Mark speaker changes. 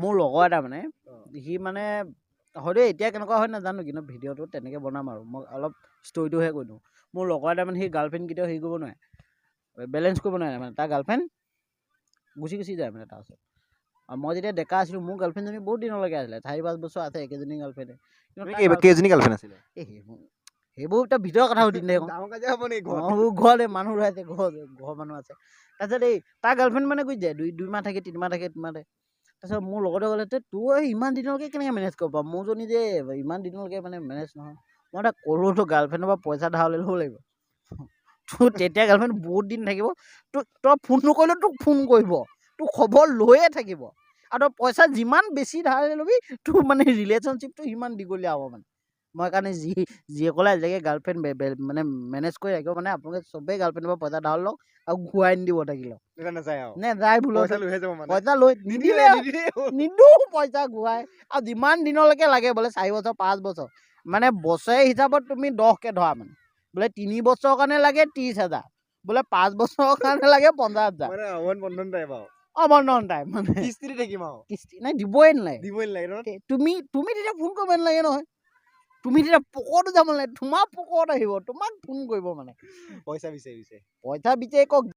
Speaker 1: মোৰ লগৰ এটা মানে সি মানে হয়তো এতিয়া কেনেকুৱা হয় নাজানো কিন্তু ভিডিঅ'টো তেনেকৈ বনাম আৰু মই অলপ ষ্টৰিটোহে কৈ দিওঁ মোৰ লগৰ এটা মানে সি গাৰ্লফ্ৰেণ্ড কেতিয়াও হেৰি কৰিব নোৱাৰে বেলেঞ্চ কৰিব নোৱাৰে মানে তাৰ গাৰ্লফ্ৰেণ্ড গুচি যায় মানে তাৰ ওচৰত আৰু মই যেতিয়া ডেকা আছিলোঁ মোৰ গাৰ্লফ্ৰেণ্ডজনী বহুত দিনলৈকে আছিলে 4-5 বছৰ আছে একেজনী গাৰ্লফ্ৰেণ্ডে
Speaker 2: কেইজনী গাৰ্লফ্ৰেণ্ড আছিলে
Speaker 1: সেইবোৰ এতিয়া ভিতৰৰ কথা সুধিম দে ঘৰতে মানুহ আছে ঘৰ মানুহ আছে তাৰপিছত এই তাৰ গাৰ্লফ্ৰেণ্ড মানে গুচি যায় 2 মাহ থাকে 3 মাহ থাকে তাৰপিছত মোৰ লগতে ক'লে তোৰ ইমান দিনলৈকে কেনেকৈ মেনেজ কৰিব পাৰ মোৰজনী যে ইমান দিনলৈকে মানে মেনেজ নহয় মই তাক ক'লোঁ তোৰ গাৰ্লফ্ৰেণ্ডৰ পৰা পইচা ধাৰ লৈ ল'ব লাগিব তোৰ তেতিয়া গাৰ্লফ্ৰেণ্ড বহুত দিন থাকিব তই ফোন নকৰিলেও তোক ফোন কৰিব তোক খবৰ লৈয়ে থাকিব আৰু তই পইচা যিমান বেছি ধাৰ ল'বি তোৰ মানে ৰিলেশ্যনশ্বিপটো সিমান দীঘলীয়া হ'ব মানে মই কাৰণে যিসকলে আজিলৈকে গাৰ্লফ্ৰেণ্ড মানে মেনেজ কৰি ৰাখিব মানে আপোনালোকে চবেই গাৰ্লফ্ৰেণ্ডৰ পৰা পইচা ধাৰ লওক আৰু ঘূৰাই নিদিব থাকিলেও নেযায় ভুলত পইচা লৈ নিদিওঁ পইচা ঘূৰাই আৰু যিমান দিনলৈকে লাগে বোলে 4 বছৰ 5 বছৰ মানে বছৰে হিচাপত তুমি 10কে ধৰা মানে বোলে 3 বছৰৰ কাৰণে লাগে 30,000 বোলে 5 বছৰৰ কাৰণে লাগে 50,000 অবন্ধন টাইপ মানে কিস্তি থাকিম আৰু কিস্তি নাই দিবই নালাগে তুমি তেতিয়া ফোন কৰিব নালাগে নহয় তুমি তেতিয়া পকৰটো যাব নালাগে তোমাৰ পকৰত আহিব তোমাক ফোন কৰিব মানে পইচা বিচাৰি